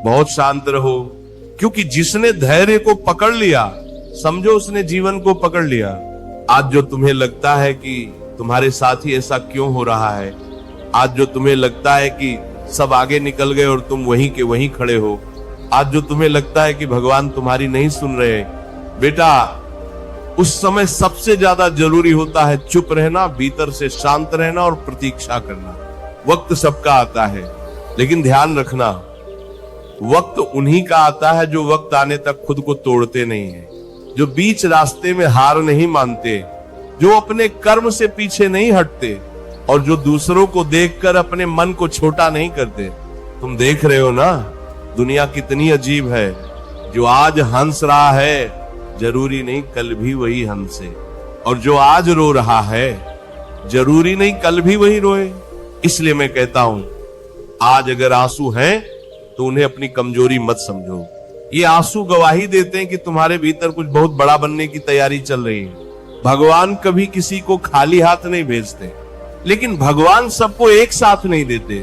बहुत शांत रहो, क्योंकि जिसने धैर्य को पकड़ लिया, समझो उसने जीवन को पकड़ लिया। आज जो तुम्हें लगता है कि तुम्हारे साथ ही ऐसा क्यों हो रहा है, आज जो तुम्हें लगता है कि सब आगे निकल गए और तुम वहीं के वहीं खड़े हो, आज जो तुम्हें लगता है कि भगवान तुम्हारी नहीं सुन रहे, बेटा उस समय सबसे ज्यादा जरूरी होता है चुप रहना, भीतर से शांत रहना और प्रतीक्षा करना। वक्त सबका आता है, लेकिन ध्यान रखना वक्त उन्हीं का आता है जो वक्त आने तक खुद को तोड़ते नहीं है, जो बीच रास्ते में हार नहीं मानते, जो अपने कर्म से पीछे नहीं हटते और जो दूसरों को देखकर अपने मन को छोटा नहीं करते। तुम देख रहे हो ना, दुनिया कितनी अजीब है। जो आज हंस रहा है जरूरी नहीं कल भी वही हंसे, और जो आज रो रहा है जरूरी नहीं कल भी वही रोए। इसलिए मैं कहता हूं, आज अगर आंसू हैं तो उन्हें अपनी कमजोरी मत समझो। ये आंसू गवाही देते हैं कि तुम्हारे भीतर कुछ बहुत बड़ा बनने की तैयारी चल रही है। भगवान कभी किसी को खाली हाथ नहीं भेजते, लेकिन भगवान सबको एक साथ नहीं देते।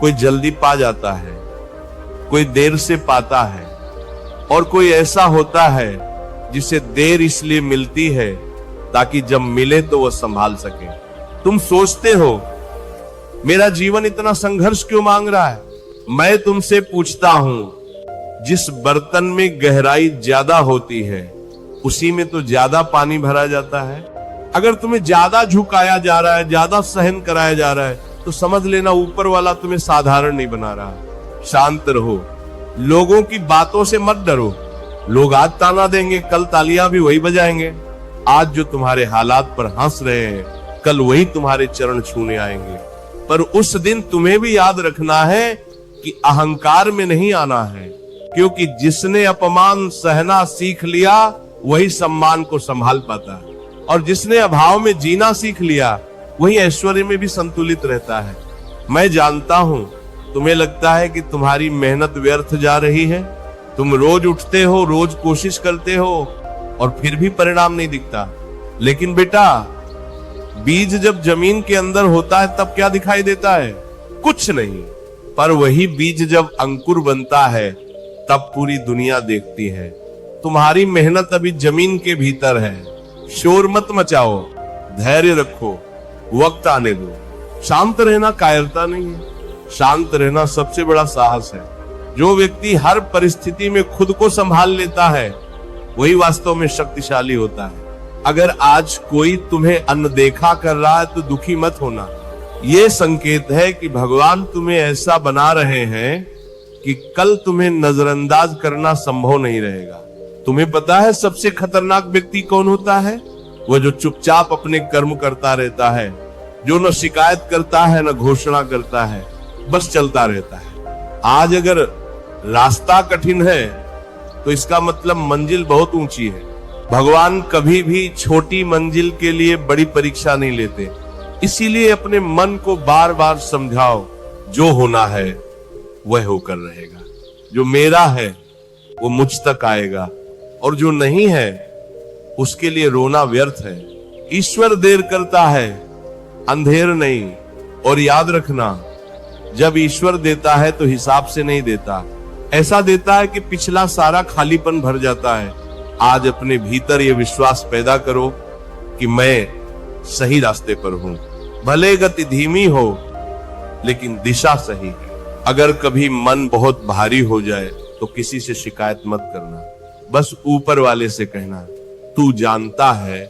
कोई जल्दी पा जाता है, कोई देर से पाता है, और कोई ऐसा होता है जिसे देर इसलिए मिलती है ताकि जब मिले तो वह संभाल सके। तुम सोचते हो मेरा जीवन इतना संघर्ष क्यों मांग रहा है? मैं तुमसे पूछता हूं, जिस बर्तन में गहराई ज्यादा होती है उसी में तो ज्यादा पानी भरा जाता है। अगर तुम्हें ज्यादा झुकाया जा रहा है, ज्यादा सहन कराया जा रहा है, तो समझ लेना ऊपर वाला तुम्हें साधारण नहीं बना रहा। शांत रहो, लोगों की बातों से मत डरो। लोग आज ताना देंगे, कल तालियां भी वही बजाएंगे। आज जो तुम्हारे हालात पर हंस रहे हैं, कल वही तुम्हारे चरण छूने आएंगे। पर उस दिन तुम्हें भी याद रखना है कि अहंकार में नहीं आना है, क्योंकि जिसने अपमान सहना सीख लिया वही सम्मान को संभाल पाता है, और जिसने अभाव में जीना सीख लिया वही ऐश्वर्य में भी संतुलित रहता है। मैं जानता हूं तुम्हें लगता है कि तुम्हारी मेहनत व्यर्थ जा रही है। तुम रोज उठते हो, रोज कोशिश करते हो और फिर भी परिणाम नहीं दिखता। लेकिन बेटा, बीज जब जमीन के अंदर होता है तब क्या दिखाई देता है? कुछ नहीं। पर वही बीज जब अंकुर बनता है तब पूरी दुनिया देखती है। तुम्हारी मेहनत अभी जमीन के भीतर है। शोर मत मचाओ, धैर्य रखो, वक्त आने दो। शांत रहना कायरता नहीं है, शांत रहना सबसे बड़ा साहस है। जो व्यक्ति हर परिस्थिति में खुद को संभाल लेता है वही वास्तव में शक्तिशाली होता है। अगर आज कोई तुम्हें अनदेखा कर रहा है तो दुखी मत होना। ये संकेत है कि भगवान तुम्हें ऐसा बना रहे हैं कि कल तुम्हें नजरअंदाज करना संभव नहीं रहेगा। तुम्हें पता है सबसे खतरनाक व्यक्ति कौन होता है? वह जो चुपचाप अपने कर्म करता रहता है, जो न शिकायत करता है न घोषणा करता है, बस चलता रहता है। आज अगर रास्ता कठिन है तो इसका मतलब मंजिल बहुत ऊंची है। भगवान कभी भी छोटी मंजिल के लिए बड़ी परीक्षा नहीं लेते। इसीलिए अपने मन को बार बार समझाओ, जो होना है वह होकर रहेगा। जो मेरा है वो मुझ तक आएगा, और जो नहीं है उसके लिए रोना व्यर्थ है। ईश्वर देर करता है, अंधेर नहीं। और याद रखना, जब ईश्वर देता है तो हिसाब से नहीं देता। ऐसा देता है कि पिछला सारा खालीपन भर जाता है। आज अपने भीतर ये विश्वास पैदा करो कि मैं सही रास्ते पर हूं। भले गति धीमी हो लेकिन दिशा सही है। अगर कभी मन बहुत भारी हो जाए तो किसी से शिकायत मत करना, बस ऊपर वाले से कहना, तू जानता है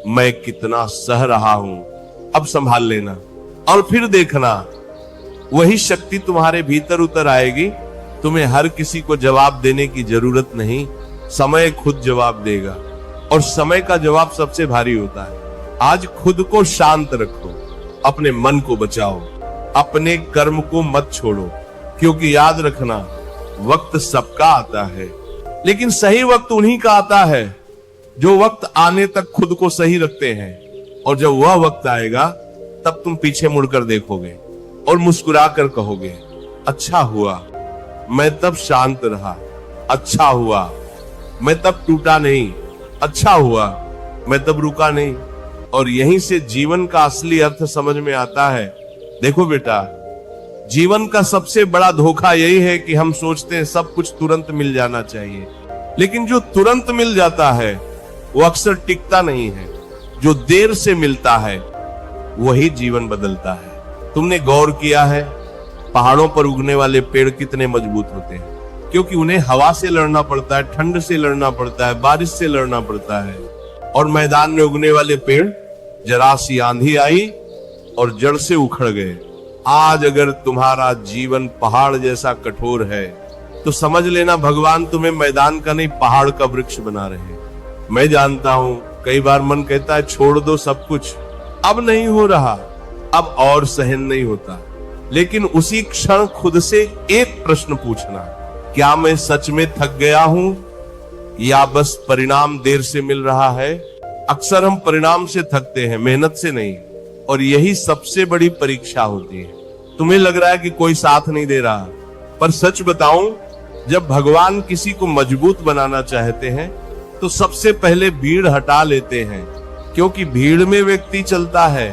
मैं कितना सह रहा हूं, अब संभाल लेना। और फिर देखना, वही शक्ति तुम्हारे भीतर उतर आएगी। तुम्हें हर किसी को जवाब देने की जरूरत नहीं, समय खुद जवाब देगा, और समय का जवाब सबसे भारी होता है। आज खुद को शांत रखो, अपने मन को बचाओ, अपने कर्म को मत छोड़ो, क्योंकि याद रखना वक्त सबका आता है, लेकिन सही वक्त उन्हीं का आता है जो वक्त आने तक खुद को सही रखते हैं। और जब वह वक्त आएगा तब तुम पीछे मुड़कर देखोगे और मुस्कुरा कर कहोगे, अच्छा हुआ मैं तब शांत रहा, अच्छा हुआ मैं तब टूटा नहीं, अच्छा हुआ मैं तब रुका नहीं। और यहीं से जीवन का असली अर्थ समझ में आता है। देखो बेटा, जीवन का सबसे बड़ा धोखा यही है कि हम सोचते हैं सब कुछ तुरंत मिल जाना चाहिए, लेकिन जो तुरंत मिल जाता है वो अक्सर टिकता नहीं है। जो देर से मिलता है वही जीवन बदलता है। तुमने गौर किया है पहाड़ों पर उगने वाले पेड़ कितने मजबूत होते हैं? क्योंकि उन्हें हवा से लड़ना पड़ता है, ठंड से लड़ना पड़ता है, बारिश से लड़ना पड़ता है। और मैदान में उगने वाले पेड़ जरा सी आंधी आई और जड़ से उखड़ गए। आज अगर तुम्हारा जीवन पहाड़ जैसा कठोर है तो समझ लेना भगवान तुम्हें मैदान का नहीं पहाड़ का वृक्ष बना रहे हैं। मैं जानता हूं कई बार मन कहता है छोड़ दो सब कुछ, अब नहीं हो रहा, अब और सहन नहीं होता। लेकिन उसी क्षण खुद से एक प्रश्न पूछना, क्या मैं सच में थक गया हूं या बस परिणाम देर से मिल रहा है? अक्सर हम परिणाम से थकते हैं, मेहनत से नहीं। और यही सबसे बड़ी परीक्षा होती है। तुम्हें लग रहा है कि कोई साथ नहीं दे रहा, पर सच बताऊं, जब भगवान किसी को मजबूत बनाना चाहते हैं तो सबसे पहले भीड़ हटा लेते हैं, क्योंकि भीड़ में व्यक्ति चलता है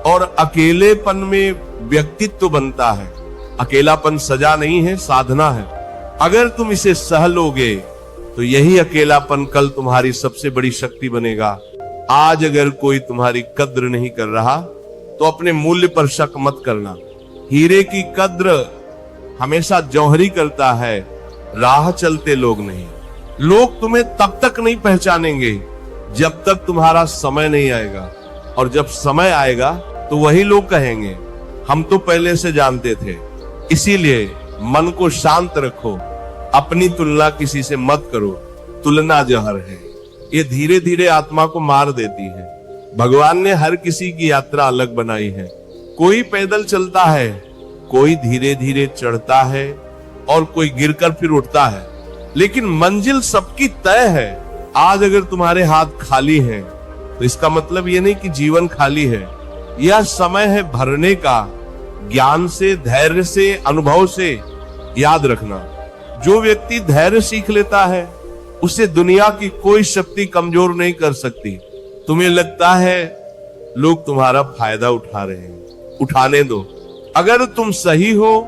और अकेलेपन में व्यक्तित्व बनता है। अकेलापन सजा नहीं है, साधना है। अगर तुम इसे सह लोगे तो यही अकेलापन कल तुम्हारी सबसे बड़ी शक्ति बनेगा। आज अगर कोई तुम्हारी कद्र नहीं कर रहा तो अपने मूल्य पर शक मत करना। हीरे की कद्र हमेशा जौहरी करता है, राह चलते लोग नहीं। लोग तुम्हें तब तक नहीं पहचानेंगे जब तक तुम्हारा समय नहीं आएगा, और जब समय आएगा तो वही लोग कहेंगे हम तो पहले से जानते थे। इसीलिए मन को शांत रखो, अपनी तुलना किसी से मत करो। तुलना जहर है, ये धीरे धीरे आत्मा को मार देती है। भगवान ने हर किसी की यात्रा अलग बनाई है। कोई पैदल चलता है, कोई धीरे धीरे चढ़ता है और कोई गिरकर फिर उठता है, लेकिन मंजिल सबकी तय है। आज अगर तुम्हारे हाथ खाली हैं तो इसका मतलब ये नहीं कि जीवन खाली है। यह समय है भरने का, ज्ञान से, धैर्य से, अनुभव से। याद रखना, जो व्यक्ति धैर्य सीख लेता है उसे दुनिया की कोई शक्ति कमजोर नहीं कर सकती। तुम्हें लगता है लोग तुम्हारा फायदा उठा रहे हैं, उठाने दो। अगर तुम सही हो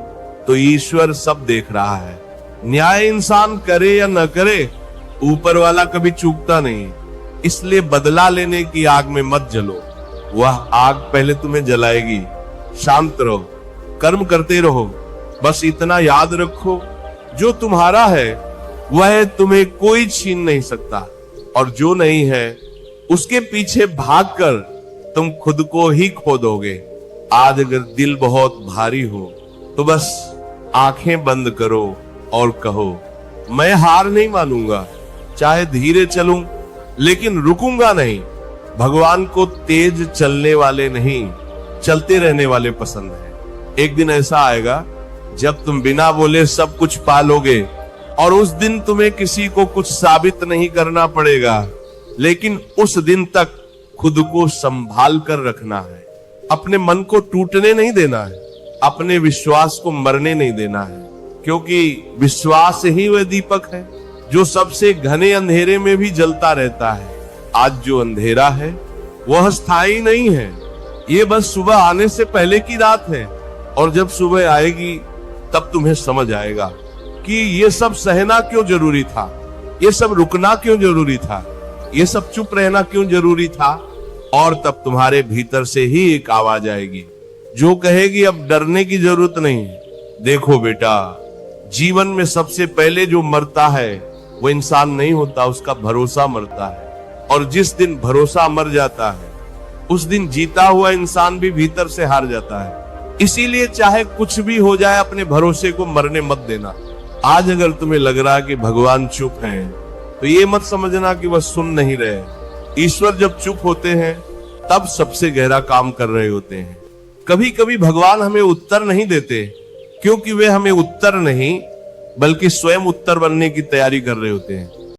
तो ईश्वर सब देख रहा है। न्याय इंसान करे या न करे, ऊपर वाला कभी चूकता नहीं। इसलिए बदला लेने की आग में मत जलो, वह आग पहले तुम्हें जलाएगी। शांत रहो, कर्म करते रहो। बस इतना याद रखो, जो तुम्हारा है वह तुम्हें कोई छीन नहीं सकता, और जो नहीं है उसके पीछे भागकर तुम खुद को ही खो दोगे। आज अगर दिल बहुत भारी हो तो बस आंखें बंद करो और कहो, मैं हार नहीं मानूंगा, चाहे धीरे चलूं लेकिन रुकूंगा नहीं। भगवान को तेज चलने वाले नहीं, चलते रहने वाले पसंद है। एक दिन ऐसा आएगा जब तुम बिना बोले सब कुछ पालोगे, और उस दिन तुम्हें किसी को कुछ साबित नहीं करना पड़ेगा। लेकिन उस दिन तक खुद को संभाल कर रखना है। अपने मन को टूटने नहीं देना है, अपने विश्वास को मरने नहीं देना है, क्योंकि विश्वास ही वह दीपक है जो सबसे घने अंधेरे में भी जलता रहता है। आज जो अंधेरा है वह स्थायी नहीं है, ये बस सुबह आने से पहले की रात है। और जब सुबह आएगी तब तुम्हें समझ आएगा कि ये सब सहना क्यों जरूरी था, ये सब रुकना क्यों जरूरी था, ये सब चुप रहना क्यों जरूरी था। और तब तुम्हारे भीतर से ही एक आवाज आएगी जो कहेगी अब डरने की जरूरत नहीं। देखो बेटा, जीवन में सबसे पहले जो मरता है वो इंसान नहीं होता, उसका भरोसा मरता है। और जिस दिन भरोसा मर जाता है उस दिन जीता हुआ इंसान भी भीतर से हार जाता है। इसीलिए चाहे कुछ भी हो जाए, अपने भरोसे को मरने मत देना। आज अगर तुम्हें लग रहा है कि भगवान चुप हैं, तो ये मत समझना कि वह सुन नहीं रहे। ईश्वर जब चुप होते हैं तब सबसे गहरा काम कर रहे होते हैं। कभी कभी भगवान हमें उत्तर नहीं देते, क्योंकि वे हमें उत्तर नहीं बल्कि स्वयं उत्तर बनने की तैयारी कर रहे होते हैं।